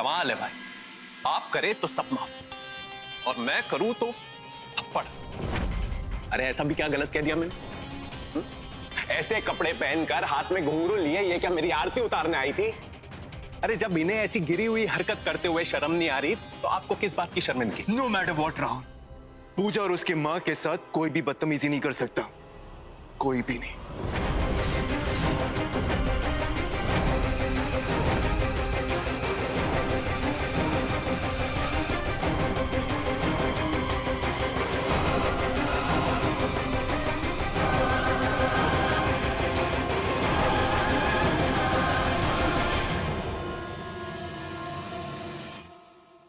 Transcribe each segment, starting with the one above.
कमाल है भाई, आप करे तो सब माफ और मैं करूं तो थप्पड़। अरे ऐसा भी क्या गलत कह दिया मैंने? ऐसे कपड़े पहनकर हाथ में घुंघरू लिए ये क्या मेरी आरती उतारने आई थी? अरे जब इन्हें ऐसी गिरी हुई हरकत करते हुए शर्म नहीं आ रही तो आपको किस बात की शर्मिंदगी? नो मैटर व्हाट राहुल, पूजा और उसके मां के साथ कोई भी बदतमीजी नहीं कर सकता, कोई भी नहीं।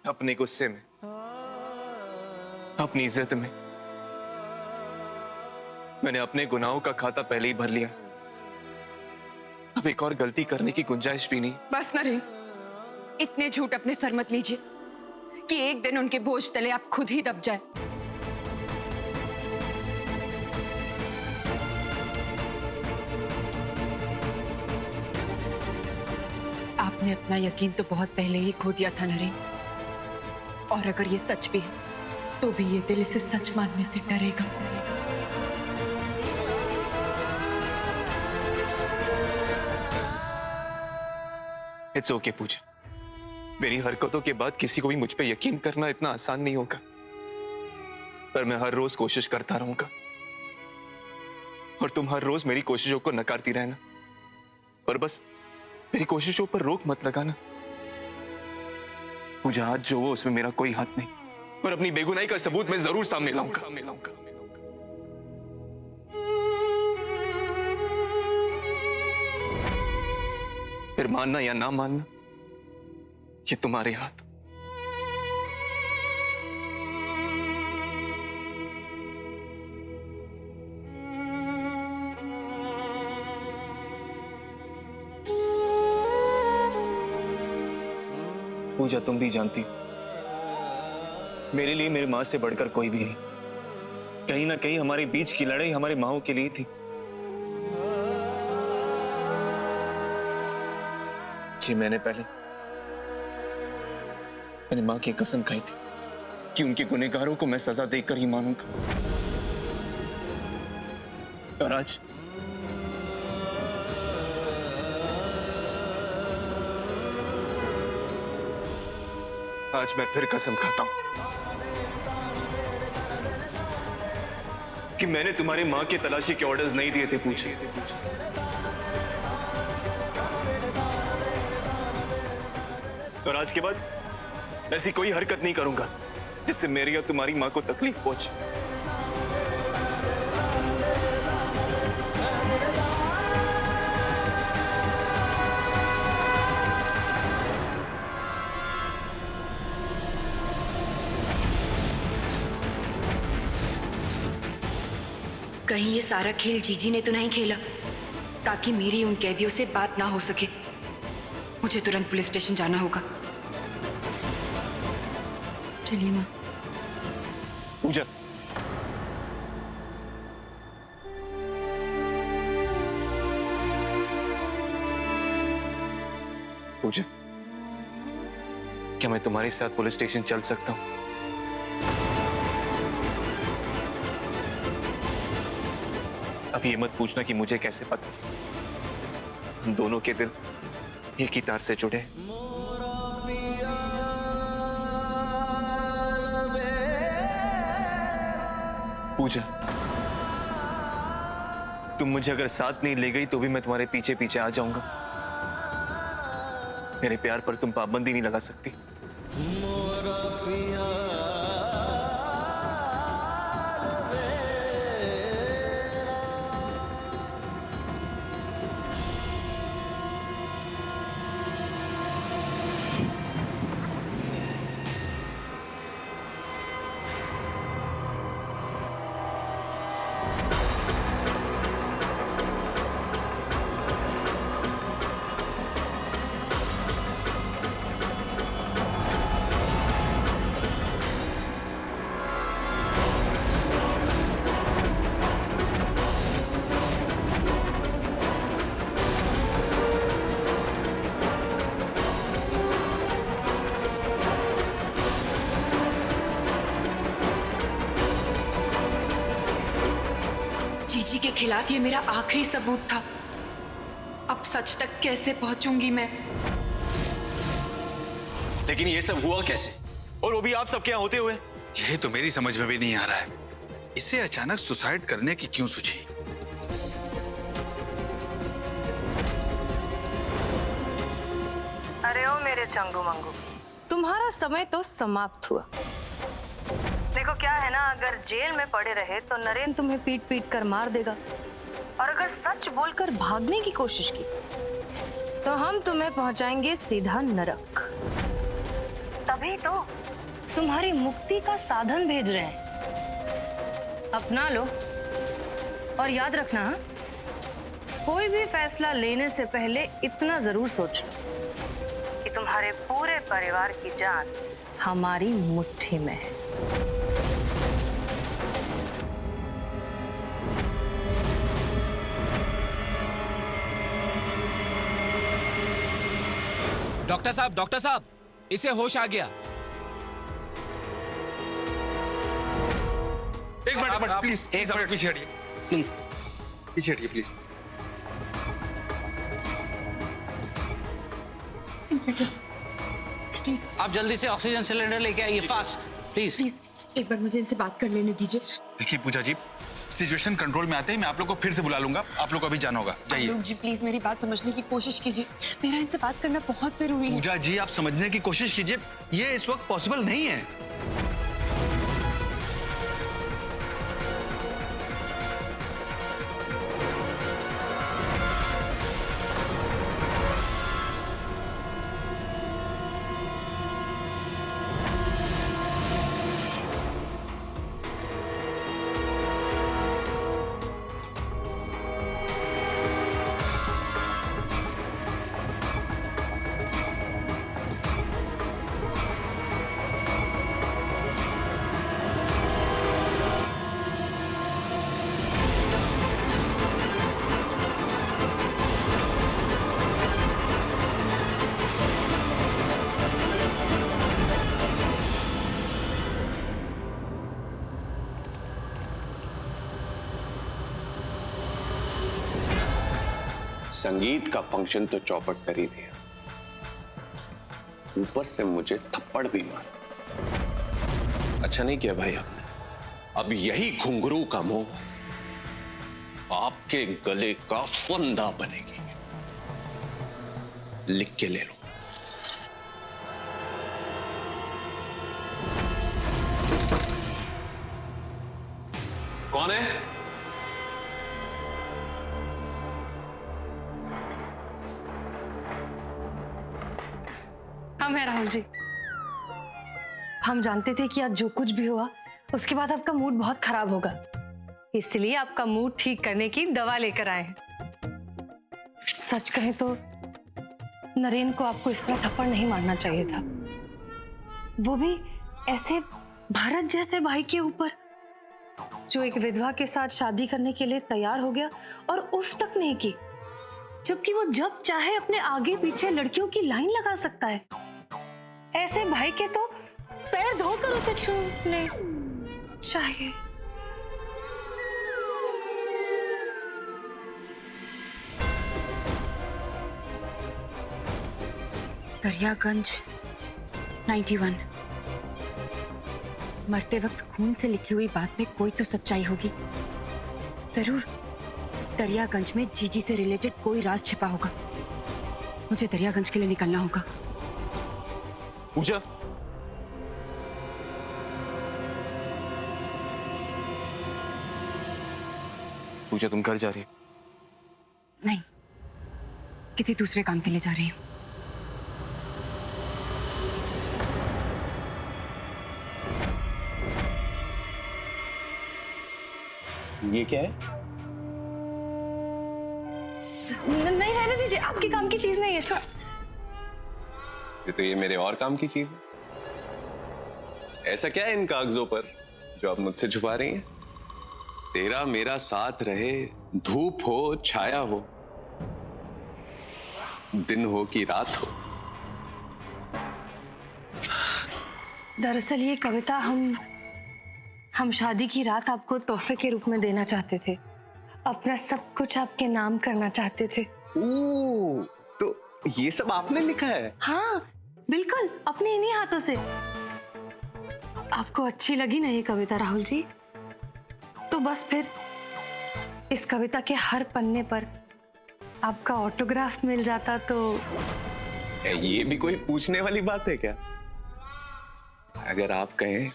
अपने गुस्से में, अपनी इज्जत में मैंने अपने गुनाहों का खाता पहले ही भर लिया। अब एक और गलती करने की गुंजाइश भी नहीं। बस नरेन, इतने झूठ अपने सर मत लीजिए कि एक दिन उनके बोझ तले आप खुद ही दब जाए। आपने अपना यकीन तो बहुत पहले ही खो दिया था नरेन, और अगर ये सच भी है तो भी ये दिल इसे सच मानने से डरेगा। इट्स ओके पूजा, मेरी हरकतों के बाद किसी को भी मुझ पे यकीन करना इतना आसान नहीं होगा, पर मैं हर रोज कोशिश करता रहूंगा और तुम हर रोज मेरी कोशिशों को नकारती रहना, पर बस मेरी कोशिशों पर रोक मत लगाना। पूजा आज जो हो उसमें मेरा कोई हाथ नहीं, पर अपनी बेगुनाही का सबूत मैं जरूर सामने लाऊंगा। फिर मानना या ना मानना ये तुम्हारे हाथ। पूजा तुम भी जानती हो मेरे लिए मेरी मां से बढ़कर कोई भी नहीं। कहीं ना कहीं हमारे बीच की लड़ाई हमारे माओ के लिए थी। जी मैंने पहले अपनी मां की कसम खाई थी कि उनके गुनहगारों को मैं सजा देकर ही मानूंगा, और आज मैं फिर कसम खाता हूं कि मैंने तुम्हारी मां के तलाशी के ऑर्डर्स नहीं दिए थे। पूछे और आज के बाद ऐसी कोई हरकत नहीं करूंगा जिससे मेरी या तुम्हारी मां को तकलीफ पहुंचे। कहीं ये सारा खेल जीजी ने तो नहीं खेला ताकि मेरी उन कैदियों से बात ना हो सके। मुझे तुरंत पुलिस स्टेशन जाना होगा। चलिए माँ। पूजा, पूजा, क्या मैं तुम्हारे साथ पुलिस स्टेशन चल सकता हूं? अब ये मत पूछना कि मुझे कैसे पता, हम दोनों के दिल एक ही तार से जुड़े। पूजा, तुम मुझे अगर साथ नहीं ले गई तो भी मैं तुम्हारे पीछे पीछे आ जाऊंगा। मेरे प्यार पर तुम पाबंदी नहीं लगा सकती। खिलाफ ये मेरा आखिरी सबूत था। अब सच तक कैसे पहुंचूंगी मैं? लेकिन ये सब हुआ कैसे, और वो भी आप सबके यहाँ होते हुए? यही तो मेरी समझ में भी नहीं आ रहा है, इसे अचानक सुसाइड करने की क्यों सूझी? अरे ओ मेरे चंगू मंगू, तुम्हारा समय तो समाप्त हुआ। देखो क्या है ना, अगर जेल में पड़े रहे तो नरेन तुम्हें पीट पीट कर मार देगा, और अगर सच बोलकर भागने की कोशिश की तो हम तुम्हें पहुंचाएंगे सीधा नरक। तभी तो तुम्हारी मुक्ति का साधन भेज रहे हैं, अपना लो। और याद रखना, कोई भी फैसला लेने से पहले इतना जरूर सोचना कि तुम्हारे पूरे परिवार की जान हमारी मुट्ठी में है। डॉक्टर साहब, इसे होश आ गया। एक मिनट प्लीज, एक मिनट पीछे हटिए, प्लीज पीछे हटिए प्लीज। इंस्पेक्टर प्लीज आप जल्दी से ऑक्सीजन सिलेंडर लेके आइए, फास्ट प्लीज। प्लीज एक बार मुझे इनसे बात कर लेने दीजिए। देखिए पूजा जी, सिचुएशन कंट्रोल में आते ही मैं आप लोग को फिर से बुला लूंगा। आप लोग को अभी जाना होगा, जाइए। आलोक जी प्लीज मेरी बात समझने की कोशिश कीजिए, मेरा इनसे बात करना बहुत जरूरी है। पूजा जी, आप समझने की कोशिश कीजिए, ये इस वक्त पॉसिबल नहीं है। संगीत का फंक्शन तो चौपट कर ही दिया, ऊपर से मुझे थप्पड़ भी मारा। अच्छा नहीं किया भाई आपने। अब यही घुंघरू का मुंह आपके गले का फंदा बनेगी। लिख के ले लो। कौन है? हम हैं राहुल जी। हम जानते थे कि आज जो कुछ भी हुआ उसके बाद आपका मूड बहुत खराब होगा, इसलिए आपका मूड ठीक करने की दवा लेकर आए हैं। सच कहें तो नरेन को आपको इस तरह थप्पड़ नहीं मारना चाहिए था, वो भी ऐसे भारत जैसे भाई के ऊपर जो एक विधवा के साथ शादी करने के लिए तैयार हो गया और उफ तक नहीं की, जबकि वो जब चाहे अपने आगे पीछे लड़कियों की लाइन लगा सकता है। ऐसे भाई के तो पैर धोकर उसे छूने चाहिए। दरियागंज 91। मरते वक्त खून से लिखी हुई बात में कोई तो सच्चाई होगी। जरूर दरियागंज में जीजी से रिलेटेड कोई राज छिपा होगा। मुझे दरियागंज के लिए निकलना होगा। पूजा, पूजा तुम घर जा रही हो? नहीं, किसी दूसरे काम के लिए जा रही हूँ। ये क्या है? नहीं रहने दीजिए, आपके काम की चीज नहीं है। तो ये मेरे और काम की चीज है। ऐसा क्या है इन कागजों पर जो आप मुझसे छुपा रही हैं? तेरा मेरा साथ रहे, धूप हो छाया हो, दिन हो कि रात हो। दरअसल ये कविता हम शादी की रात आपको तोहफे के रूप में देना चाहते थे, अपना सब कुछ आपके नाम करना चाहते थे। ओह, तो ये सब आपने लिखा है? हाँ बिल्कुल, अपने इन्हीं हाथों से। आपको अच्छी लगी ना ये कविता राहुल जी? तो बस फिर इस कविता के हर पन्ने पर आपका ऑटोग्राफ मिल जाता तो। ये भी कोई पूछने वाली बात है क्या? अगर आप कहें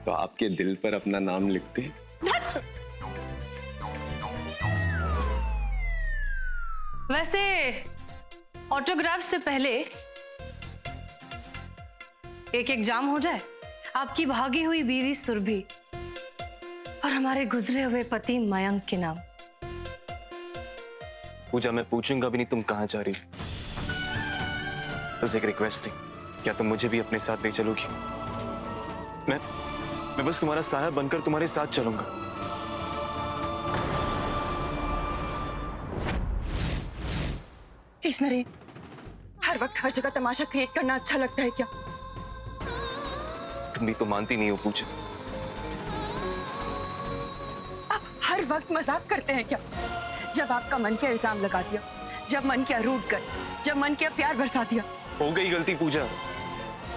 तो आपके दिल पर अपना नाम लिखते। वैसे ऑटोग्राफ से पहले एक एग्जाम हो जाए, आपकी भागी हुई बीवी सुरभि और हमारे गुजरे हुए पति मयंक के नाम। पूजा, मैं पूछूंगा भी नहीं तुम कहाँ जा रही हो। बस एक रिक्वेस्ट थी, क्या तुम मुझे भी अपने साथ ले चलोगी? मैं बस तुम्हारा साया बनकर तुम्हारे साथ चलूंगा। प्लीज नरेन, हर वक्त हर जगह तमाशा क्रिएट करना अच्छा लगता है क्या? तुम भी तो मानती नहीं हो पूजा। आप हर वक्त मजाक करते हैं क्या? जब आपका मन किया इल्जाम लगा दिया, जब मन किया रूठ कर, जब मन किया प्यार बरसा दिया। हो गई गलती पूजा,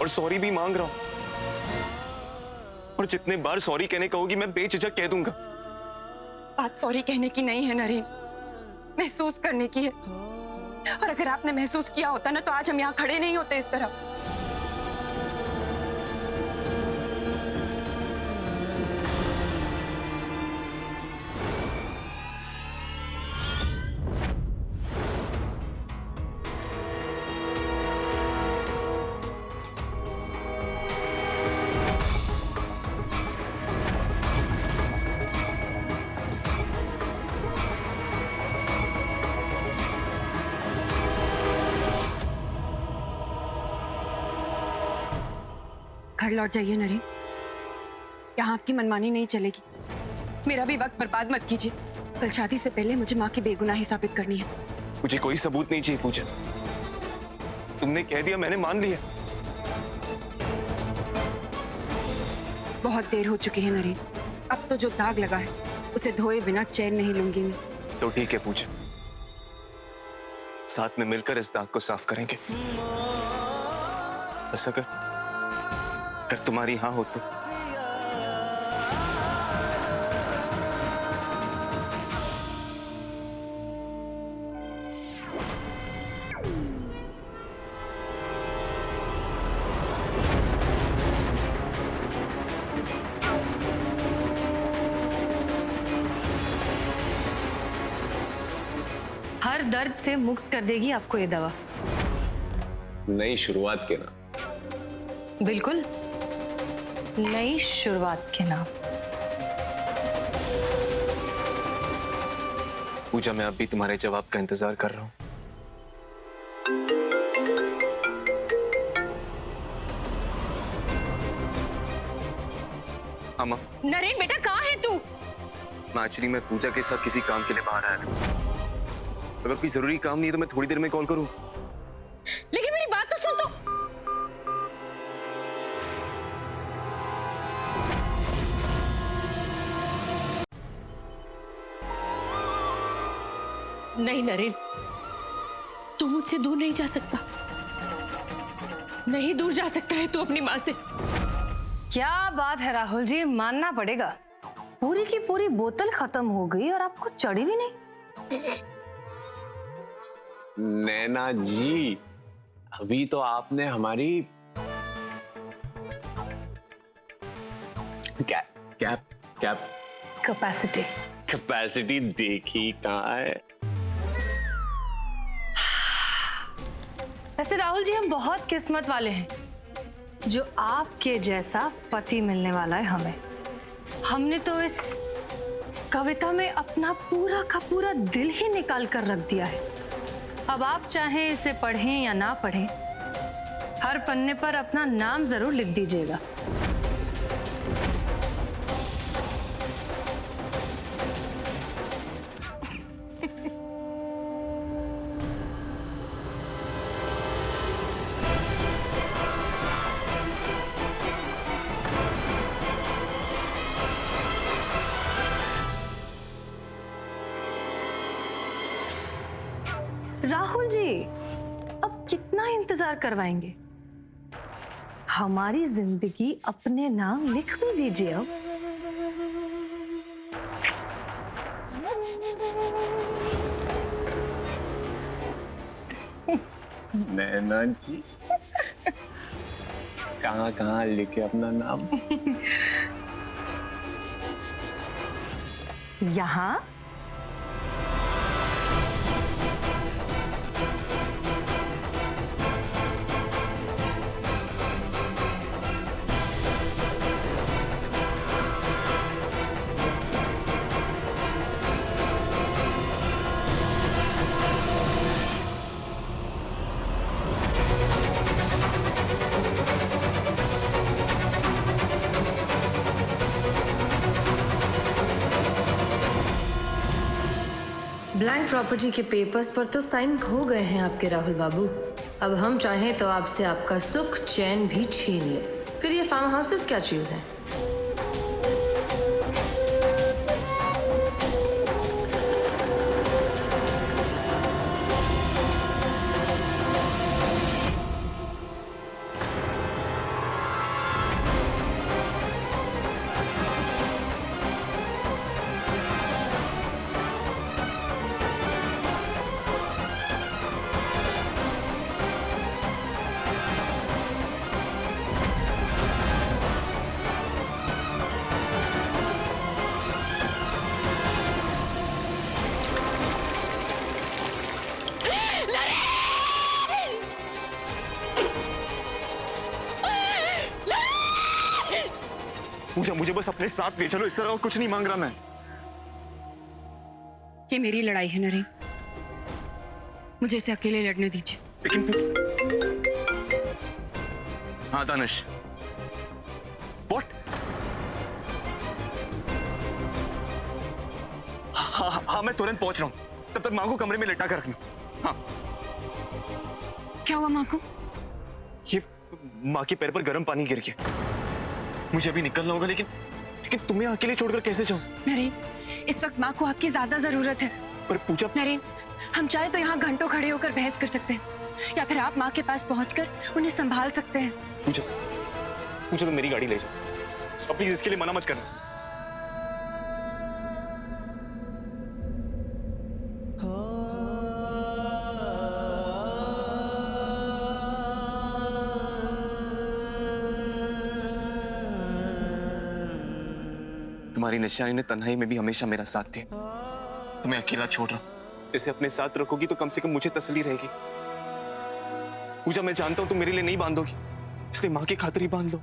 और सॉरी भी मांग रहा हूं। और जितने बार सॉरी कहने कहोगी मैं बेझिझक कह दूंगा। बात सॉरी कहने की नहीं है नरेन, महसूस करने की है। और अगर आपने महसूस किया होता ना तो आज हम यहाँ खड़े नहीं होते इस तरह। घर लौट जाइए नरेन, यहाँ आपकी मनमानी नहीं चलेगी। मेरा भी वक्त बर्बाद मत कीजिए। कल शादी से पहले मुझे माँ की बेगुनाही साबित करनी है। मुझे कोई सबूत नहीं चाहिए पूजा, तुमने कह दिया मैंने मान लिया। बहुत देर हो चुकी है नरेन, अब तो जो दाग लगा है उसे धोए बिना चैन नहीं लूंगी मैं। तो ठीक है पूजा, साथ में मिलकर इस दाग को साफ करेंगे। बस अगर तुम्हारी हाँ हो तो। हर दर्द से मुक्त कर देगी आपको ये दवा। नई शुरुआत के नाम। बिल्कुल, नई शुरुआत के नाम। पूजा, मैं अब भी तुम्हारे जवाब का इंतजार कर रहा हूं। अम्मा। नरेन बेटा, कहाँ है तू? एक्चुअली मैं पूजा के साथ किसी काम के लिए बाहर आया था। अगर कोई जरूरी काम नहीं है तो मैं थोड़ी देर में कॉल करूं। लेकिन मेरी बात तो सुन। तो नहीं नरेन, तू मुझसे दूर नहीं जा सकता। नहीं दूर जा सकता है तू अपनी माँ से। क्या बात है राहुल जी, मानना पड़ेगा। पूरी की पूरी बोतल खत्म हो गई और आपको चढ़ी भी नहीं। नैना जी, अभी तो आपने हमारी कैपेसिटी देखी कहाँ है। वैसे राहुल जी, हम बहुत किस्मत वाले हैं जो आपके जैसा पति मिलने वाला है हमें। हमने तो इस कविता में अपना पूरा का पूरा दिल ही निकाल कर रख दिया है। अब आप चाहें इसे पढ़ें या ना पढ़ें, हर पन्ने पर अपना नाम जरूर लिख दीजिएगा। राहुल जी, अब कितना इंतजार करवाएंगे? हमारी जिंदगी अपने नाम लिख भी दीजिए अब। नैना जी कहाँ कहाँ लिखे अपना नाम? यहाँ ब्लैंक प्रॉपर्टी के पेपर्स पर तो साइन हो गए हैं आपके राहुल बाबू। अब हम चाहें तो आपसे आपका सुख चैन भी छीन ले। फिर ये फार्म हाउसेस क्या चीज है? मुझे बस अपने साथ ले चलो, इससे और कुछ नहीं मांग रहा मैं। ये मेरी लड़ाई है नरेन, मुझे इसे अकेले लड़ने दीजिए। लेकिन हाँ दानिश, व्हाट? हाँ मैं तुरंत पहुंच रहा हूं, तब तक माँ को कमरे में लटा कर रखना। हाँ। क्या हुआ माँ को? ये माँ के पैर पर गर्म पानी गिर गया, मुझे अभी निकलना होगा, लेकिन तुम्हें अकेले छोड़कर कैसे जाऊं? नरेन, इस वक्त माँ को आपकी ज्यादा जरूरत है। पर पूजा, नरेन, हम चाहे तो यहाँ घंटों खड़े होकर बहस कर सकते हैं, या फिर आप माँ के पास पहुंचकर उन्हें संभाल सकते हैं। पूजा तो मेरी गाड़ी ले जाओ, अब प्लीज इसके लिए मना मत करना। तुम्हारी निशानी ने तन्हाई में भी हमेशा मेरा साथ दिया। तुम्हें अकेला छोड़ रहा हूं, इसे अपने साथ रखोगी तो कम से कम मुझे तसल्ली रहेगी। पूजा, मैं जानता हूं तुम मेरे लिए नहीं बांधोगी, इसलिए मां की खातिर ही बांध लो।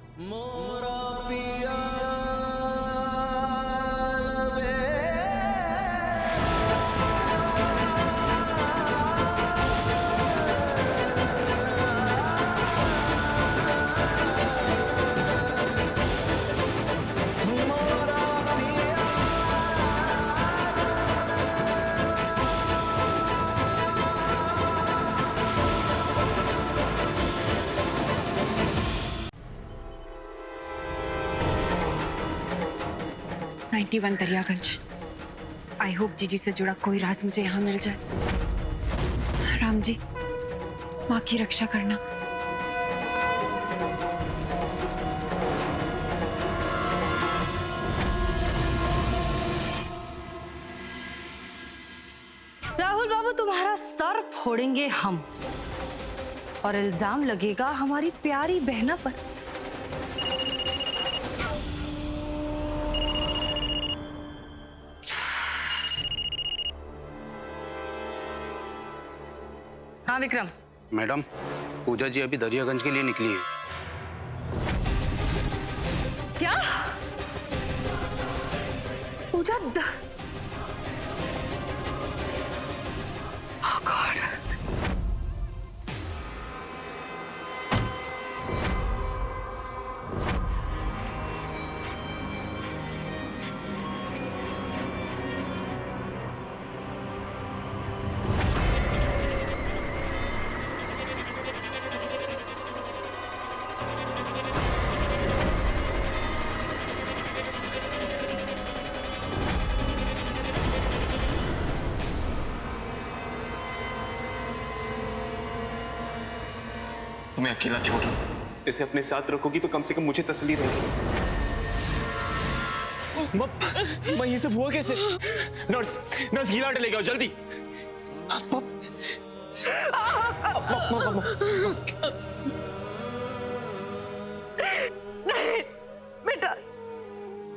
दरियागंज। आई होप जीजी से जुड़ा कोई राज मुझे यहाँ मिल जाए। राम जी, माँ की रक्षा करना। राहुल बाबू, तुम्हारा सर फोड़ेंगे हम, और इल्जाम लगेगा हमारी प्यारी बहना पर। हाँ विक्रम। मैडम, पूजा जी अभी दरियागंज के लिए निकली है। क्या? पूजा Oh God. तुम्हें अकेला छोड़ रहा हूं। इसे अपने साथ रखोगी तो कम से कम मुझे तसल्ली रहेगी। मैं ये सब हुआ कैसे? नर्स, नर्स गीला आटा लेके आओ जल्दी। नहीं बेटा,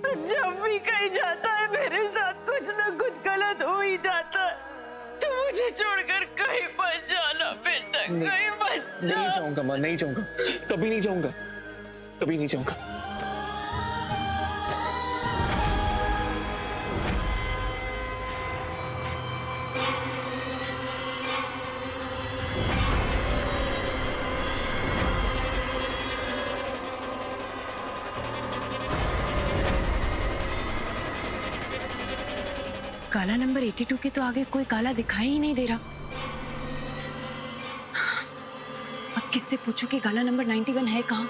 तू जब भी कहीं जाता है मेरे साथ कुछ ना कुछ गलत हो ही जाता है। तू मुझे छोड़कर कहीं मत जाना बेटा, कहीं मत जा। नहीं जाऊंगा मां, नहीं जाऊंगा, कभी नहीं जाऊंगा, कभी नहीं जाऊंगा। काला नंबर 82 के तो आगे कोई काला दिखाई ही नहीं दे रहा। अब किससे पूछूं कि काला नंबर 91 है कहाँ?